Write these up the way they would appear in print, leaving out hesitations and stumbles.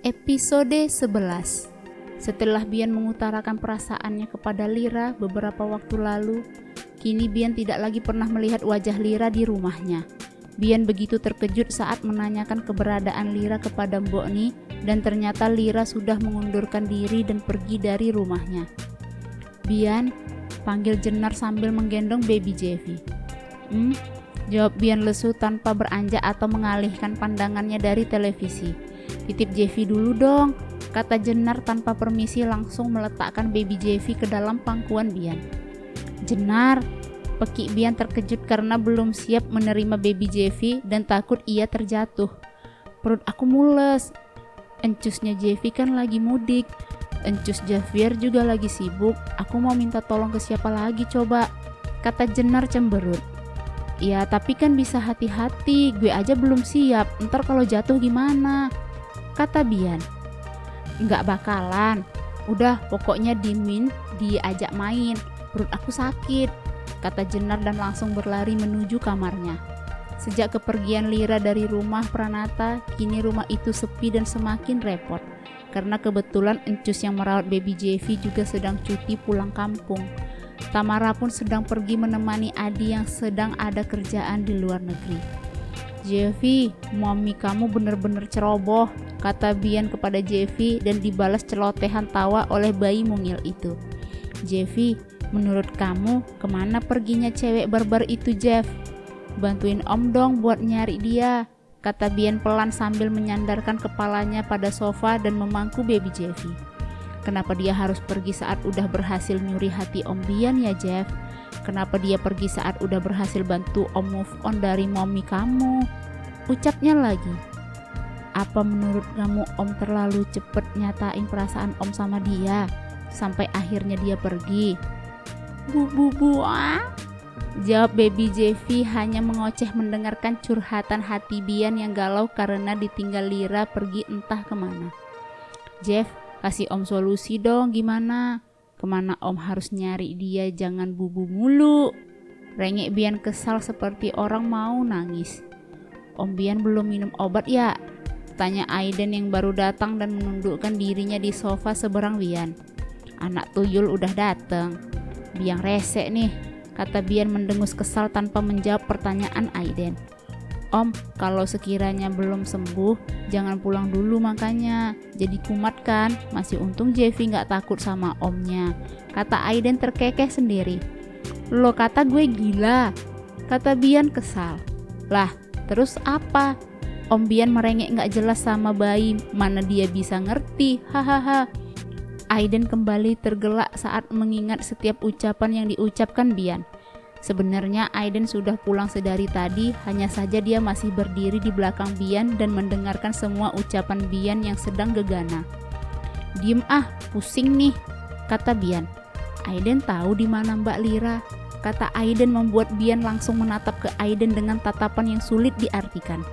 Episode 11. Setelah Bian mengutarakan perasaannya kepada Lira beberapa waktu lalu, kini Bian tidak lagi pernah melihat wajah Lira di rumahnya. Bian begitu terkejut saat menanyakan keberadaan Lira kepada Mbok Ni, dan ternyata Lira sudah mengundurkan diri dan pergi dari rumahnya. Bian, panggil Jenar sambil menggendong baby Jeffy. Jawab Bian lesu tanpa beranjak atau mengalihkan pandangannya dari televisi. Titip Jeffy dulu dong, kata Jenar tanpa permisi langsung meletakkan baby Jeffy ke dalam pangkuan Bian. Jenar, pekik Bian terkejut karena belum siap menerima baby Jeffy dan takut ia terjatuh. Perut aku mules. Encusnya Jeffy kan lagi mudik. Encus Javier juga lagi sibuk. Aku mau minta tolong ke siapa lagi coba, kata Jenar cemberut. Ya tapi kan bisa hati-hati, gue aja belum siap, ntar kalau jatuh gimana, kata Bian. Nggak bakalan, udah pokoknya diajak main, perut aku sakit, kata Jenar dan langsung berlari menuju kamarnya. Sejak kepergian Lira dari rumah Pranata, kini rumah itu sepi dan semakin repot. Karena kebetulan Encus yang merawat baby Jeffy juga sedang cuti pulang kampung. Tamara pun sedang pergi menemani Adi yang sedang ada kerjaan di luar negeri. Jeffy, mami kamu bener-bener ceroboh, kata Bian kepada Jeffy dan dibalas celotehan tawa oleh bayi mungil itu. Jeffy, menurut kamu kemana perginya cewek barbar itu Jeff? Bantuin om dong buat nyari dia, kata Bian pelan sambil menyandarkan kepalanya pada sofa dan memangku baby Jeffy. Kenapa dia harus pergi saat udah berhasil nyuri hati Om Bian ya Jeff? Kenapa dia pergi saat udah berhasil bantu Om move on dari mommy kamu? Ucapnya lagi. Apa menurut kamu Om terlalu cepet nyatain perasaan Om sama dia sampai akhirnya dia pergi? Jawab baby Jeffy hanya mengoceh mendengarkan curhatan hati Bian yang galau karena ditinggal Lira pergi entah kemana. Jeff, kasih Om solusi dong gimana? Kemana Om harus nyari dia, jangan bubu mulu. Rengek Bian kesal seperti orang mau nangis. Om Bian belum minum obat ya? Tanya Aiden yang baru datang dan menundukkan dirinya di sofa seberang Bian. Anak tuyul udah datang. Biang resek nih, kata Bian mendengus kesal tanpa menjawab pertanyaan Aiden. Om, kalau sekiranya belum sembuh, jangan pulang dulu makanya. Jadi kumat kan, masih untung Jeffy gak takut sama omnya, kata Aiden terkekeh sendiri. Lo kata gue gila, kata Bian kesal. Lah, terus apa? Om Bian merengek gak jelas sama bayi, mana dia bisa ngerti, hahaha. Aiden kembali tergelak saat mengingat setiap ucapan yang diucapkan Bian. Sebenarnya Aiden sudah pulang sedari tadi, hanya saja dia masih berdiri di belakang Bian dan mendengarkan semua ucapan Bian yang sedang gegana. Diem pusing nih, kata Bian. Aiden tahu di mana Mbak Lira, kata Aiden membuat Bian langsung menatap ke Aiden dengan tatapan yang sulit diartikan.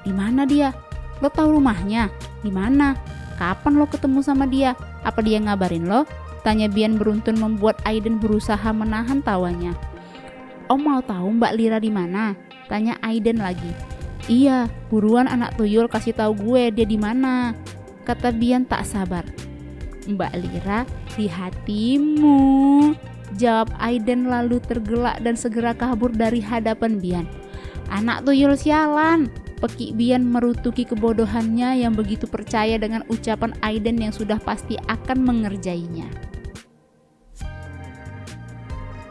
Di mana dia? Lo tahu rumahnya? Di mana? Kapan lo ketemu sama dia? Apa dia ngabarin lo? Tanya Bian beruntun membuat Aiden berusaha menahan tawanya. Om mau tahu Mbak Lira di mana? Tanya Aiden lagi. Iya, buruan anak tuyul kasih tahu gue dia di mana, kata Bian tak sabar. Mbak Lira di hatimu, jawab Aiden lalu tergelak dan segera kabur dari hadapan Bian. Anak tuyul sialan, pekik Bian merutuki kebodohannya yang begitu percaya dengan ucapan Aiden yang sudah pasti akan mengerjainya.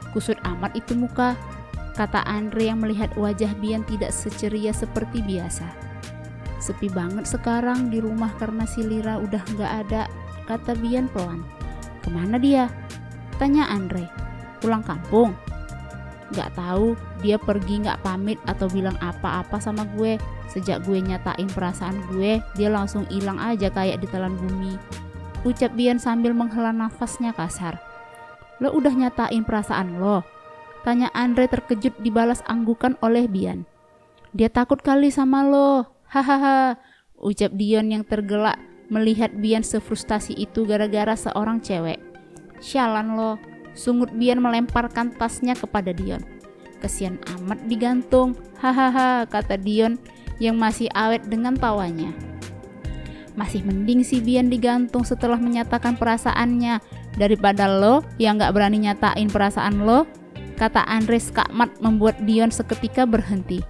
Kusut amat itu muka, kata Andre yang melihat wajah Bian tidak seceria seperti biasa. Sepi banget sekarang di rumah karena si Lira udah gak ada, kata Bian pelan. Kemana dia? Tanya Andre. Pulang kampung? Gak tahu, dia pergi gak pamit atau bilang apa-apa sama gue. Sejak gue nyatain perasaan gue, dia langsung hilang aja kayak ditelan bumi, ucap Bian sambil menghela nafasnya kasar. Lo udah nyatain perasaan lo? Tanya Andre terkejut dibalas anggukan oleh Bian. Dia takut kali sama lo, hahaha, ucap Dion yang tergelak melihat Bian sefrustasi itu gara-gara seorang cewek. Sialan lo, sungut Bian melemparkan tasnya kepada Dion. Kesian amat digantung, hahaha, kata Dion yang masih awet dengan tawanya. Masih mending si Bian digantung setelah menyatakan perasaannya daripada lo yang gak berani nyatain perasaan lo, kata Andre skakmat membuat Dion seketika berhenti.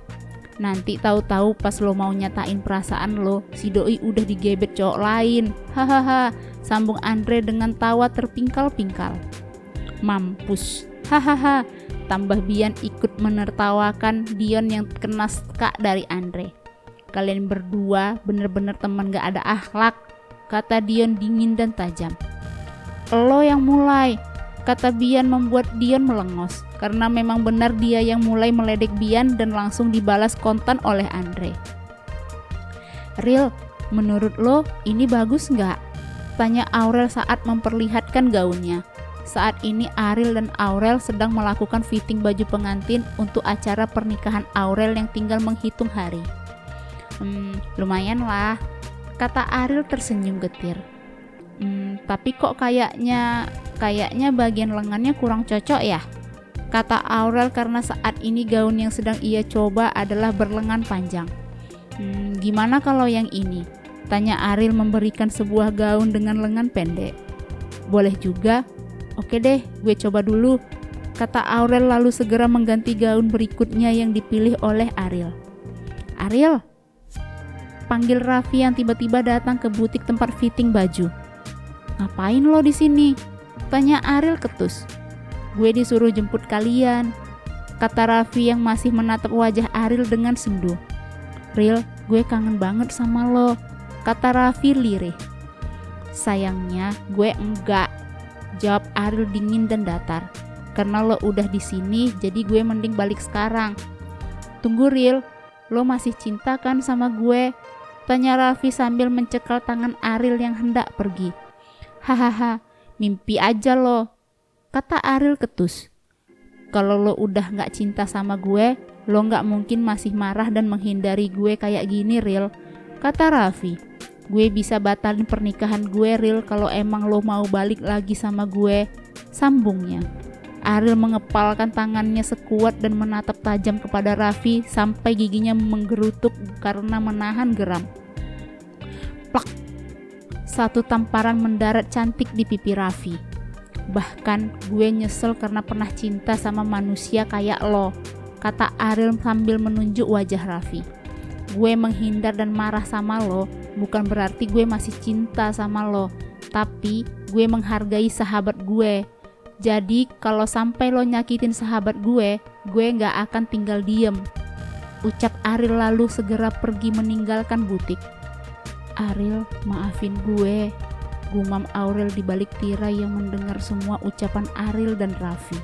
Nanti tahu-tahu pas lo mau nyatain perasaan lo, si doi udah digebet cowok lain. Hahaha, sambung Andre dengan tawa terpingkal-pingkal. Mampus, hahaha, tambah Bian ikut menertawakan Dion yang kena skak dari Andre. Kalian berdua bener-bener teman gak ada akhlak, kata Dion dingin dan tajam. Lo yang mulai, kata Bian membuat Dion melengos, karena memang benar dia yang mulai meledek Bian dan langsung dibalas kontan oleh Andre. Ril, menurut lo ini bagus gak? Tanya Aurel saat memperlihatkan gaunnya. Saat ini Ariel dan Aurel sedang melakukan fitting baju pengantin untuk acara pernikahan Aurel yang tinggal menghitung hari. Lumayan lah, kata Ariel tersenyum getir. Tapi kok kayaknya bagian lengannya kurang cocok ya, kata Aurel karena saat ini gaun yang sedang ia coba adalah berlengan panjang. Gimana kalau yang ini? Tanya Ariel memberikan sebuah gaun dengan lengan pendek. Boleh juga, oke deh gue coba dulu, kata Aurel lalu segera mengganti gaun berikutnya yang dipilih oleh Ariel. Ariel, panggil Raffi yang tiba-tiba datang ke butik tempat fitting baju. Ngapain lo di sini? Tanya Ariel ketus. Gue disuruh jemput kalian, kata Raffi yang masih menatap wajah Ariel dengan sendu. Ril, gue kangen banget sama lo, kata Raffi lirih. Sayangnya gue enggak, jawab Ariel dingin dan datar. Karena lo udah di sini, jadi gue mending balik sekarang. Tunggu Ril, lo masih cinta kan sama gue? Tanya Raffi sambil mencekal tangan Ariel yang hendak pergi. Hahaha, mimpi aja lo, kata Ariel ketus. Kalau lo udah gak cinta sama gue, lo gak mungkin masih marah dan menghindari gue kayak gini Ril, kata Raffi. Gue bisa batalin pernikahan gue Ril kalau emang lo mau balik lagi sama gue, sambungnya. Ariel mengepalkan tangannya sekuat dan menatap tajam kepada Raffi sampai giginya menggerutuk karena menahan geram. Plak! Satu tamparan mendarat cantik di pipi Raffi. Bahkan gue nyesel karena pernah cinta sama manusia kayak lo, kata Ariel sambil menunjuk wajah Raffi. Gue menghindar dan marah sama lo bukan berarti gue masih cinta sama lo, tapi gue menghargai sahabat gue. Jadi kalau sampai lo nyakitin sahabat gue gak akan tinggal diem, ucap Ariel lalu segera pergi meninggalkan butik. Ariel, maafin gue, gumam Aurel di balik tirai yang mendengar semua ucapan Ariel dan Raffi.